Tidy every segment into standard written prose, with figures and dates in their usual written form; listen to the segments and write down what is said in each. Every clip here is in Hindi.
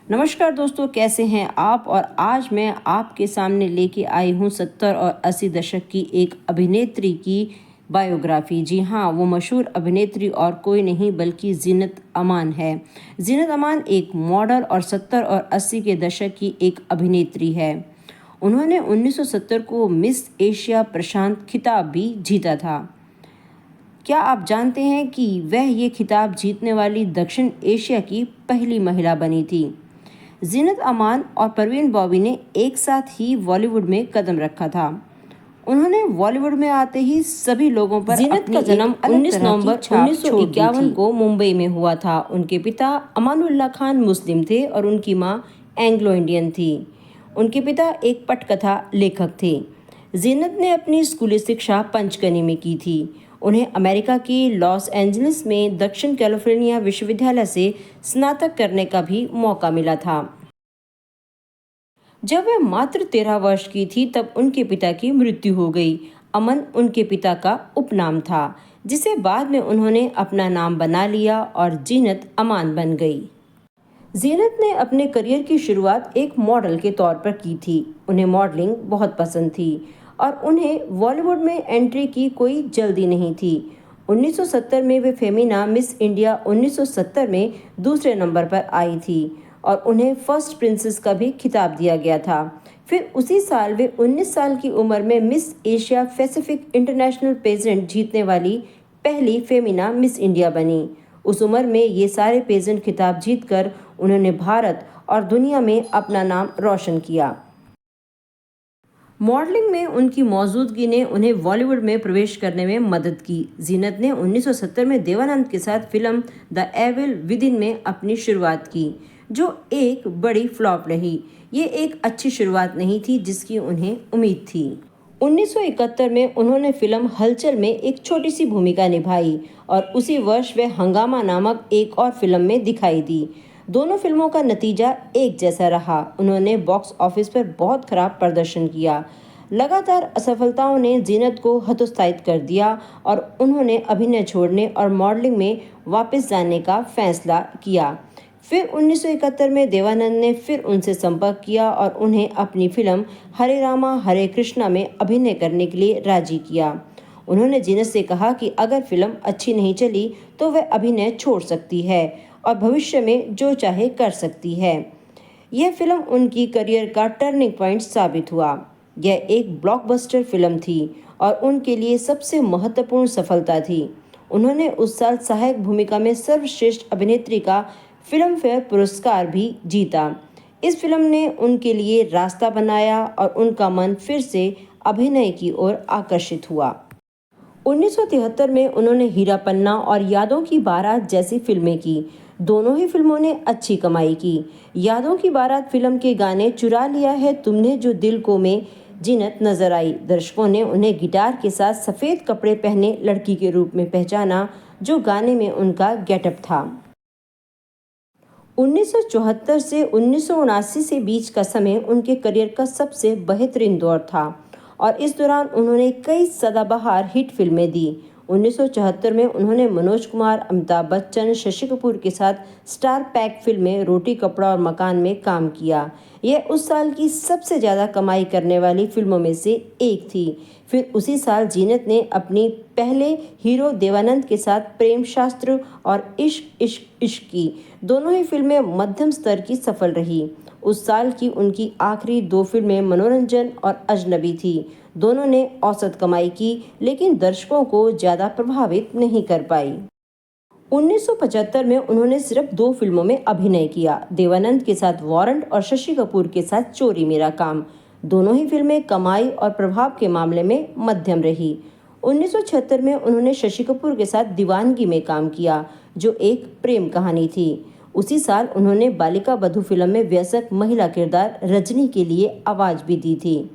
नमस्कार दोस्तों, कैसे हैं आप। और आज मैं आपके सामने लेके आई हूँ 70 और 80 दशक की एक अभिनेत्री की बायोग्राफी। जी हाँ, वो मशहूर अभिनेत्री और कोई नहीं बल्कि जीनत अमान है। जीनत अमान एक मॉडल और 70 और 80 के दशक की एक अभिनेत्री है। उन्होंने 1970 को मिस एशिया प्रशांत खिताब भी जीता था। क्या आप जानते हैं कि वह ये खिताब जीतने वाली दक्षिण एशिया की पहली महिला बनी थी। जीनत अमान और परवीन बॉबी ने एक साथ ही बॉलीवुड में कदम रखा था। उन्होंने बॉलीवुड में आते ही सभी लोगों पर जीनत का जन्म 19 नवंबर 1951 को मुंबई में हुआ था। उनके पिता अमानुल्लाह खान मुस्लिम थे और उनकी मां एंग्लो इंडियन थी। उनके पिता एक पटकथा लेखक थे। जीनत ने अपनी स्कूली शिक्षा पंचगनी में की थी। उन्हें अमेरिका की लॉस एंजलिस में दक्षिण कैलिफोर्निया विश्वविद्यालय से स्नातक करने का भी मौका मिला था। जब वह मात्र 13 वर्ष की थी तब उनके पिता की मृत्यु हो गई। अमन उनके पिता का उपनाम था, जिसे बाद में उन्होंने अपना नाम बना लिया और जीनत अमान बन गई। जीनत ने अपने करियर की शुरुआत एक मॉडल के तौर पर की थी। उन्हें मॉडलिंग बहुत पसंद थी और उन्हें बॉलीवुड में एंट्री की कोई जल्दी नहीं थी। 1970 में वे फेमिना मिस इंडिया 1970 में दूसरे नंबर पर आई थी और उन्हें फर्स्ट प्रिंसेस का भी खिताब दिया गया था। फिर उसी साल वे 19 साल की उम्र में miss Asia Pacific international pageant जीतने वाली पहली फेमिना मिस इंडिया बनी। उस उम्र में ये सारे पेजेंट खिताब जीतकर उन्होंने भारत और दुनिया में अपना नाम रोशन किया। मॉडलिंग में उनकी मौजूदगी ने उन्हें बॉलीवुड में प्रवेश करने में मदद की। जीनत ने 1970 में देवानंद के साथ फिल्म द एविल विदिन में अपनी शुरुआत की, जो एक बड़ी फ्लॉप रही। ये एक अच्छी शुरुआत नहीं थी जिसकी उन्हें उम्मीद थी। 1971 में उन्होंने फिल्म हलचल में एक छोटी सी भूमिका निभाई और उसी वर्ष वे हंगामा नामक एक और फिल्म में दिखाई दी। दोनों फिल्मों का नतीजा एक जैसा रहा। उन्होंने बॉक्स ऑफिस पर बहुत खराब प्रदर्शन किया। लगातार असफलताओं ने जीनत को हतोत्साहित कर दिया और उन्होंने अभिनय छोड़ने और मॉडलिंग में वापस जाने का फैसला किया। फिर 1971 में देवानंद ने फिर उनसे संपर्क किया और उन्हें अपनी फिल्म हरे रामा हरे कृष्णा में अभिनय करने के लिए राजी किया। उन्होंने जीनत से कहा कि अगर फिल्म अच्छी नहीं चली तो वह अभिनय छोड़ सकती है और भविष्य में जो चाहे कर सकती है। यह फिल्म उनकी करियर का टर्निंग पॉइंट साबित हुआ। यह एक ब्लॉकबस्टर फिल्म थी और उनके लिए सबसे महत्वपूर्ण सफलता थी। उन्होंने उस साल सहायक भूमिका में सर्वश्रेष्ठ अभिनेत्री का फिल्म फेयर पुरस्कार भी जीता। इस फिल्म ने उनके लिए रास्ता बनाया और उनका मन फिर से अभिनय की ओर आकर्षित हुआ। 1973 में उन्होंने हीरा पन्ना और यादों की बारात जैसी फिल्में की। दोनों ही फिल्मों ने अच्छी कमाई की। यादों की बारात फिल्म के गाने चुरा लिया है तुमने जो दिल को में जीनत नजर आई। दर्शकों ने उन्हें गिटार के साथ सफेद कपड़े पहने लड़की के रूप में पहचाना, जो गाने में उनका गेटअप था। 1974 से 1979 से बीच का समय उनके करियर का सबसे बेहतरीन दौर था और इस दौरान उन्होंने कई सदाबहार हिट फिल्में दी। 1974 में उन्होंने मनोज कुमार, अमिताभ बच्चन, शशि कपूर के साथ स्टार पैक फिल्में रोटी कपड़ा और मकान में काम किया। यह उस साल की सबसे ज़्यादा कमाई करने वाली फिल्मों में से एक थी। फिर उसी साल जीनत ने अपनी पहले हीरो देवानंद के साथ प्रेम शास्त्र और इश्क इश्क इश्क की। दोनों ही फिल्में मध्यम स्तर की सफल रही। उस साल की उनकी आखिरी दो फिल्में मनोरंजन और अजनबी थी। दोनों ने औसत कमाई की लेकिन दर्शकों को ज़्यादा प्रभावित नहीं कर पाई। 1975 में उन्होंने सिर्फ दो फिल्मों में अभिनय किया, देवानंद के साथ वारंट और शशि कपूर के साथ चोरी मेरा काम। दोनों ही फिल्में कमाई और प्रभाव के मामले में मध्यम रही। 1976 में उन्होंने शशि कपूर के साथ दीवानगी में काम किया, जो एक प्रेम कहानी थी। उसी साल उन्होंने बालिका बधू फिल्म में वयस्क महिला किरदार रजनी के लिए आवाज भी दी थी।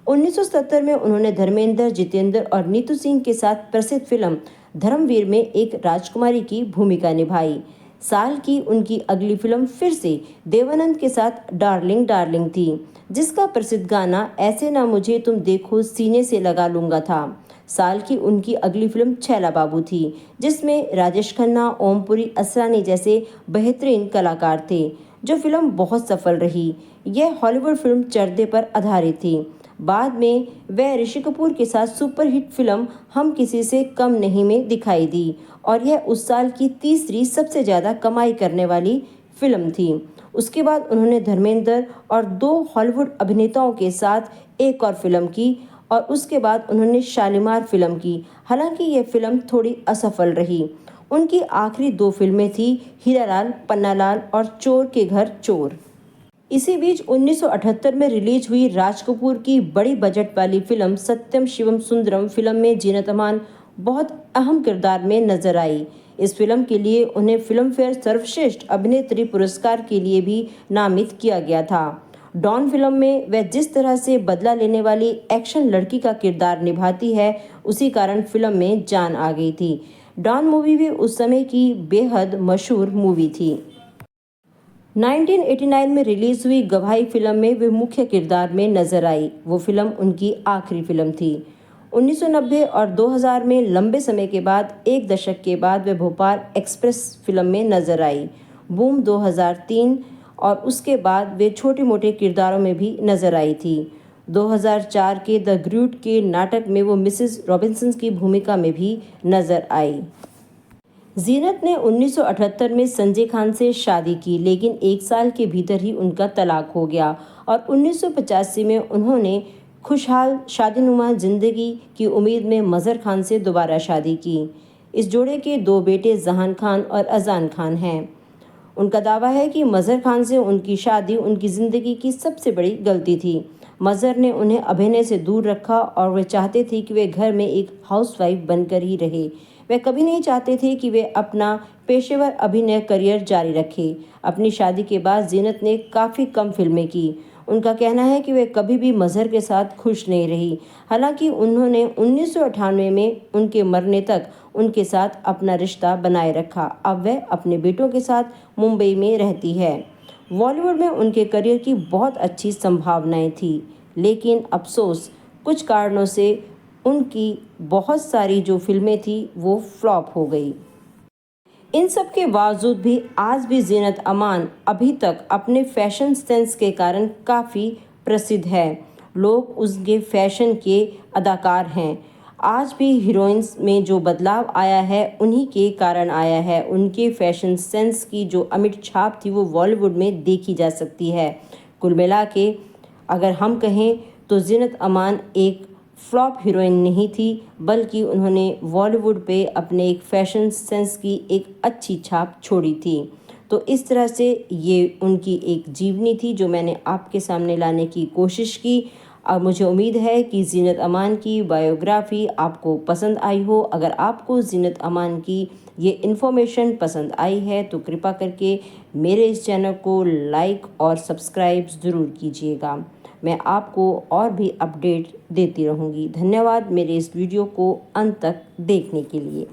1970 में उन्होंने धर्मेंद्र, जितेंद्र और नीतू सिंह के साथ प्रसिद्ध फिल्म धर्मवीर में एक राजकुमारी की भूमिका निभाई। साल की उनकी अगली फिल्म फिर से देवानंद के साथ डार्लिंग डार्लिंग थी, जिसका प्रसिद्ध गाना ऐसे ना मुझे तुम देखो सीने से लगा लूंगा था। साल की उनकी अगली फिल्म छैला बाबू थी, जिसमें राजेश खन्ना, ओमपुरी, असरानी जैसे बेहतरीन कलाकार थे। जो फिल्म बहुत सफल रही। यह हॉलीवुड फिल्म चर्दे पर आधारित थी। बाद में वह ऋषि कपूर के साथ सुपरहिट फिल्म हम किसी से कम नहीं में दिखाई दी और यह उस साल की तीसरी सबसे ज़्यादा कमाई करने वाली फिल्म थी। उसके बाद उन्होंने धर्मेंद्र और 2 हॉलीवुड अभिनेताओं के साथ एक और फिल्म की और उसके बाद उन्होंने शालीमार फिल्म की। हालांकि यह फिल्म थोड़ी असफल रही। उनकी आखिरी 2 फिल्में थी हीरालाल पन्नालाल और चोर के घर चोर। इसी बीच 1978 में रिलीज हुई राज कपूर की बड़ी बजट वाली फिल्म सत्यम शिवम सुंदरम फिल्म में जीनत अमान बहुत अहम किरदार में नजर आई। इस फिल्म के लिए उन्हें फिल्म फेयर सर्वश्रेष्ठ अभिनेत्री पुरस्कार के लिए भी नामित किया गया था। डॉन फिल्म में वह जिस तरह से बदला लेने वाली एक्शन लड़की का किरदार निभाती है, उसी कारण फिल्म में जान आ गई थी। डॉन मूवी भी उस समय की बेहद मशहूर मूवी थी। 1989 में रिलीज हुई गवाही फिल्म में वे मुख्य किरदार में नजर आई। वो फिल्म उनकी आखिरी फिल्म थी। 1990 और 2000 में लंबे समय के बाद एक दशक के बाद वे भोपाल एक्सप्रेस फिल्म में नजर आई। बूम 2003 और उसके बाद वे छोटे मोटे किरदारों में भी नजर आई थी। 2004 के द ग्रूट के नाटक में वो मिसेस रॉबिन्सन की भूमिका में भी नजर आई। जीनत ने 1978 में संजय खान से शादी की, लेकिन 1 साल के भीतर ही उनका तलाक हो गया और 1985 में उन्होंने खुशहाल शादीनुमा जिंदगी की उम्मीद में मजहर खान से दोबारा शादी की। इस जोड़े के 2 बेटे जहान खान और अजान खान हैं। उनका दावा है कि मजहर खान से उनकी शादी उनकी ज़िंदगी की सबसे बड़ी गलती थी। मजहर ने उन्हें अभिनय से दूर रखा और वे चाहते थे कि वे घर में एक हाउसवाइफ बनकर ही रहे। वे कभी नहीं चाहते थे कि वे अपना पेशेवर अभिनय करियर जारी रखें। अपनी शादी के बाद जीनत ने काफ़ी कम फिल्में की। उनका कहना है कि वे कभी भी मजहर के साथ खुश नहीं रही। हालांकि उन्होंने 1998 में उनके मरने तक उनके साथ अपना रिश्ता बनाए रखा। अब वह अपने बेटों के साथ मुंबई में रहती है। बॉलीवुड में उनके करियर की बहुत अच्छी संभावनाएं थी, लेकिन अफसोस कुछ कारणों से उनकी बहुत सारी जो फिल्में थी वो फ्लॉप हो गई। इन सब के बावजूद भी आज भी जीनत अमान अभी तक अपने फैशन सेंस के कारण काफ़ी प्रसिद्ध है। लोग उसके फैशन के अदाकार हैं। आज भी हीरोइंस में जो बदलाव आया है उन्हीं के कारण आया है। उनके फैशन सेंस की जो अमिट छाप थी वो बॉलीवुड में देखी जा सकती है। कुल मिला के अगर हम कहें तो जीनत अमान एक फ्लॉप हीरोइन नहीं थी, बल्कि उन्होंने बॉलीवुड पे अपने एक फैशन सेंस की एक अच्छी छाप छोड़ी थी। तो इस तरह से ये उनकी एक जीवनी थी जो मैंने आपके सामने लाने की कोशिश की। अब मुझे उम्मीद है कि जीनत अमान की बायोग्राफी आपको पसंद आई हो। अगर आपको जीनत अमान की ये इन्फॉर्मेशन पसंद आई है तो कृपा करके मेरे इस चैनल को लाइक और सब्सक्राइब ज़रूर कीजिएगा। मैं आपको और भी अपडेट देती रहूँगी। धन्यवाद मेरे इस वीडियो को अंत तक देखने के लिए।